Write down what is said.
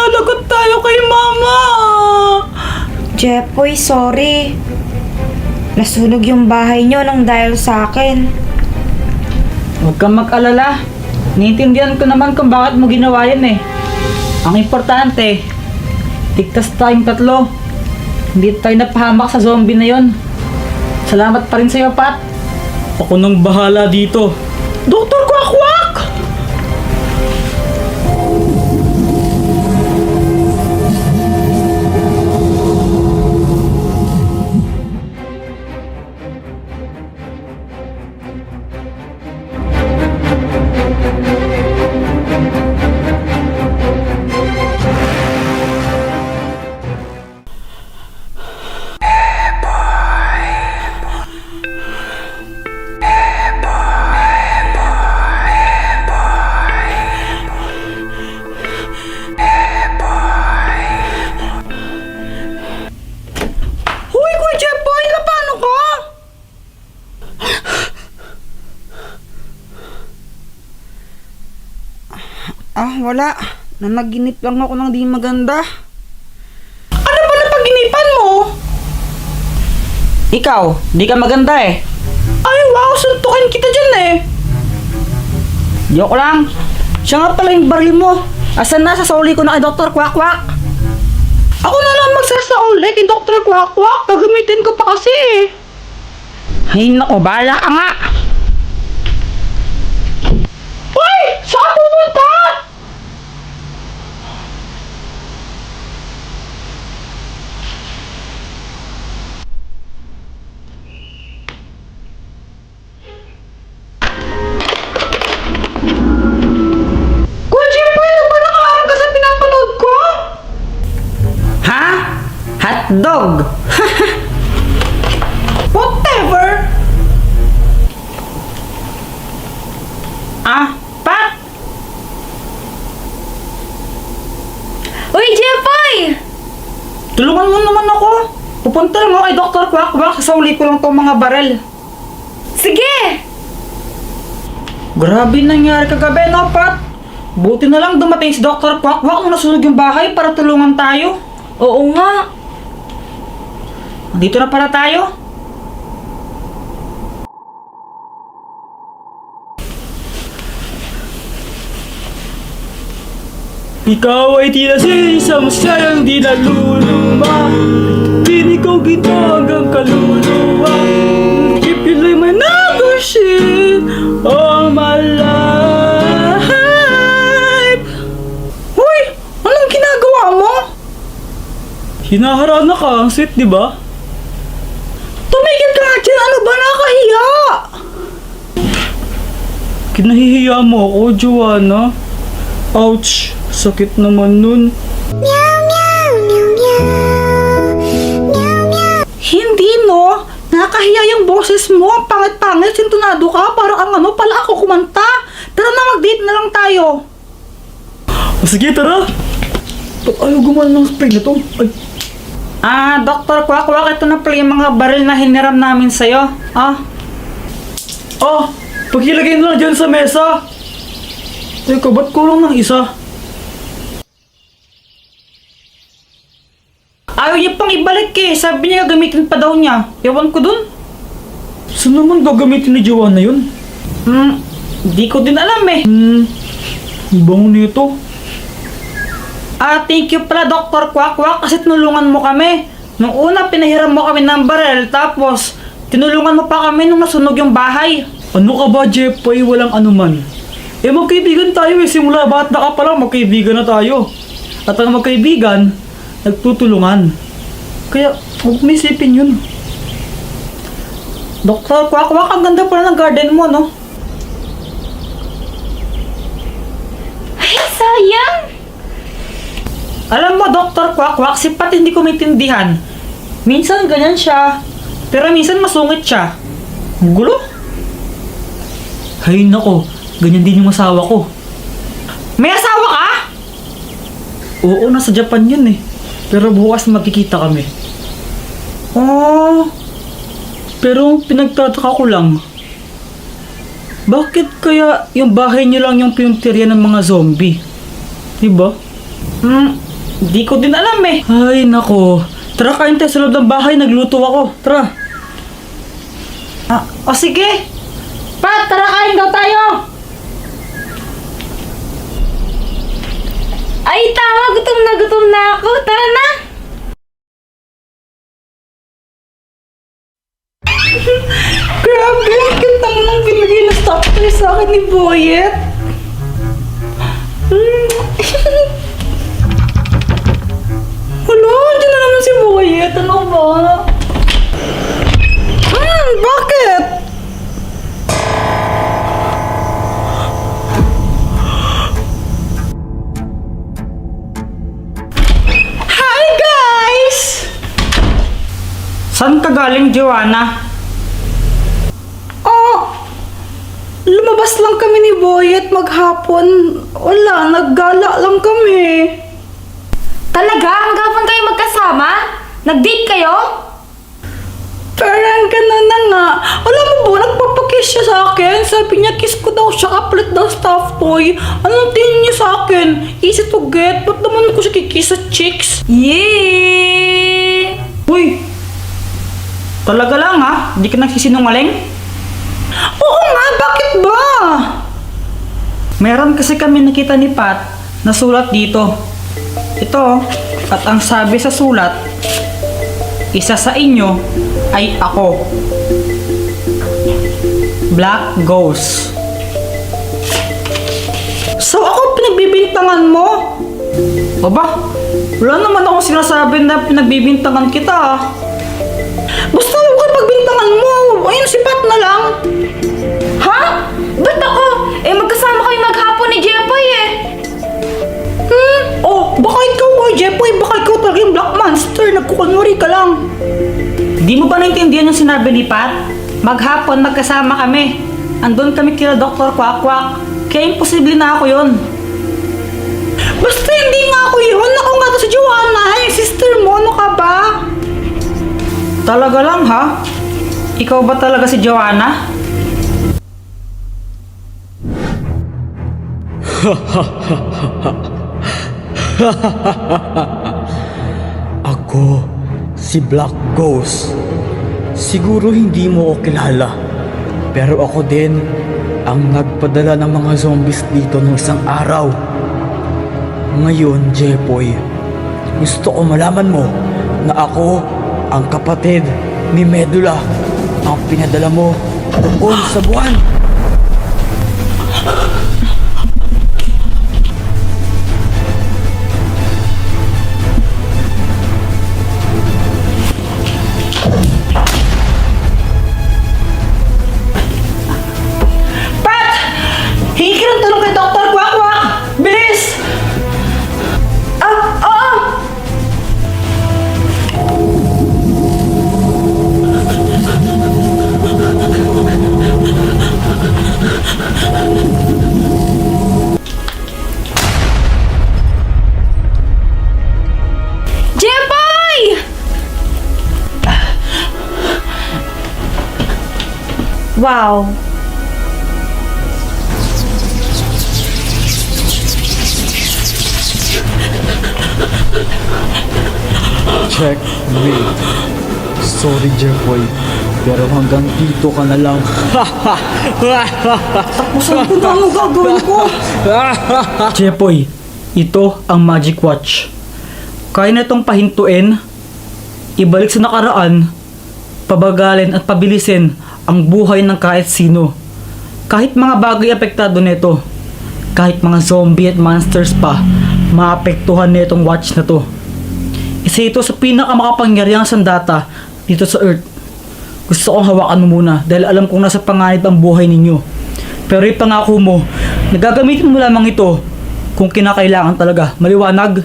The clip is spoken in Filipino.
Mananagot tayo kay Mama! Jepoy, sorry. Nasunog yung bahay nyo nang dahil sa akin. Huwag kang mag-alala. Naiintindihan ko naman kung bakit mo ginawa yan eh. Ang importante, ligtas tayong tatlo. Hindi tayo napahamak sa zombie na yon. Salamat pa rin sa'yo, Pat. Ako nang bahala dito. Dr. Quack-Quack! Huy, Kuya Jepoy! Paano ka? Wala. Nanaginip lang ako ng di maganda. Ano ba napaginipan mo? Ikaw, di ka maganda eh. Ay, wow, suntukin kita dyan eh. Joke lang. Siya nga pala yung baril mo. Asan na? Sasauli ko na kay Dr. Quack-Quack. Ako na lang magsasauli kay Dr. Quack-Quack. Gagamitin ko pa kasi eh. Ay, nako, bahala ka nga. Uy! Saan pupunta? Kuya Jepoy, ano ba nakaharap ka sa pinapanood ko? Ha? Hotdog? Whatever! Pat! Uy, Jepoy! Tulungan mo naman ako. Pupunta lang ako kay Dr. Quack-Quack. Sasauli ko lang tong mga barel. Sige! Grabe nangyari kagabi, no, Pat? Buti na lang dumating si Dr. Quack-Quack nung nasunog yung bahay para tulungan tayo. Oo nga. Dito na pala tayo. Ikaw ay tila sa isang sayang di naluluma. Pinig ko gito hanggang kaluluwa. If you like my number shit all my life. Hoy! Anong ginagawa mo? Hinaharana ka, ang sweet, di ba? Tumigil ka nga dyan, ano ba, nakahiya? Kinahihiya mo ako, Joanna. Ouch! Sakit naman nun. Hindi, no? Nakakahiya yung boses mo. Ang pangit-pangit, sintunado ka. Parang ang ano pala ako kumanta. Tara na, mag-date na lang tayo. Sige, tara. Ayaw gumana ng spray na to. Ay. Dr. Quack-Quack, ito na pala yung mga baril na hiniram namin sa'yo. Paghilagay na lang dyan sa mesa. Teka, ba't kulang ng isa? Ayaw niya pang ibalik eh. Sabi niya gagamitin pa daw niya. Ewan ko dun. Saan naman gagamitin ni Joanna yun? Di ko din alam eh. Bango nito. Thank you pala Dr. Quack-Quack kasi tinulungan mo kami. Nung una pinahiram mo kami ng barel tapos tinulungan mo pa kami nung nasunog yung bahay. Ano ka ba, Jepoy? Walang anuman. Magkaibigan tayo eh. Simula bata ka pa lang, magkaibigan na tayo. At ang magkaibigan, nagtutulungan. Kaya, huwag mo isipin yun. Dr. Quack-Quack, ang ganda pala ng garden mo, no? Ay, sayang! Alam mo, Dr. Quack-Quack, si Pat hindi ko maintindihan. Minsan ganyan siya, pero minsan masungit siya. Ang gulo. Hay nako, ganyan din yung asawa ko. May asawa ka? Oo, nasa Japan yun eh. Pero bukas magkikita kami. Pero pinagtataka ko lang. Bakit kaya yung bahay niyo lang yung pinuntirya ng mga zombie? Diba? Hindi ko din alam eh. Ay, nako. Tara, kain tayo sa loob ng bahay. Nagluto ako. Tara. O sige. Pat, tara kain daw tayo. Ay, tama. Gutom na ako. Tara na. Grabe, ang cute naman ang binigay na stop toy sa akin ni Boyet. Wala, dyan na naman si Boyet. Ano ba? Bakit? Hi, guys! Saan ka galing, Joanna? Lumabas lang kami ni Boyet maghapon. Wala, naggala lang kami. Talaga? Maghapon kayo magkasama? Nag-date kayo? Parang ganun na nga. Alam mo ba, nagpapakiss siya sa akin. Sabi niya, kiss ko daw siya, kapalit daw stuffed toy. Anong tingin niya sa akin? Easy to get. Ba't naman ko siya kikiss sa chicks? Yee! Uy! Talaga lang ha? Hindi ka nagsisinungaling? Oo nga, bakit ba? Meron kasi kami nakita ni Pat na sulat dito. Ito, at ang sabi sa sulat, isa sa inyo ay ako. Black Ghost. So ako pinagbibintangan mo? Aba, wala naman akong sinasabi na pinagbibintangan kita ah. Basta huwag ka pagbintangan mo. Ayun, si Pat na lang. Ha? Ba't ako? Eh, magkasama kayo maghapon ni Jepoy eh. Oh, baka ikaw, Jepoy, baka ikaw talaga yung Black Monster. Nagkukunwari ka lang. Di mo ba naintindihan yung sinabi ni Pat? Maghapon, magkasama kami. Andun kami kila Dr. Quack. Kaya imposible na ako yun. Basta hindi nga ako yun. Ako nga to si Joanna, yung sister mo. Ano ka ba? Talaga lang ha? Ikaw ba talaga si Joanna? Ako, si Black Ghost. Siguro hindi mo ako kilala, pero ako din ang nagpadala ng mga zombies dito nung isang araw. Ngayon, Jepoy, gusto ko malaman mo na ako ang kapatid ni Medula, ang pinadala mo doon sa buwan. Pat! Hingi ka ng tulong kay Dr. Quack! Bilis! Oo! Jepoy! Wow. Checkmate. Sorry, Jepoy, pero hanggang dito ka na lang. Tapusan ko na ano gagawin ko. Jepoy, ito ang Magic Watch. Kaya na itong pahintuin, ibalik sa nakaraan, pabagalin at pabilisin ang buhay ng kahit sino. Kahit mga bagay apektado nito, kahit mga zombie at monsters pa, maapektuhan nitong watch na to. Isa ito sa pinakamakapangyarihang sandata dito sa Earth. Gusto kong hawakan mo muna dahil alam kong nasa panganib ang buhay ninyo. Pero ipangako mo, nagagamitin mo lamang ito kung kinakailangan talaga. Maliwanag?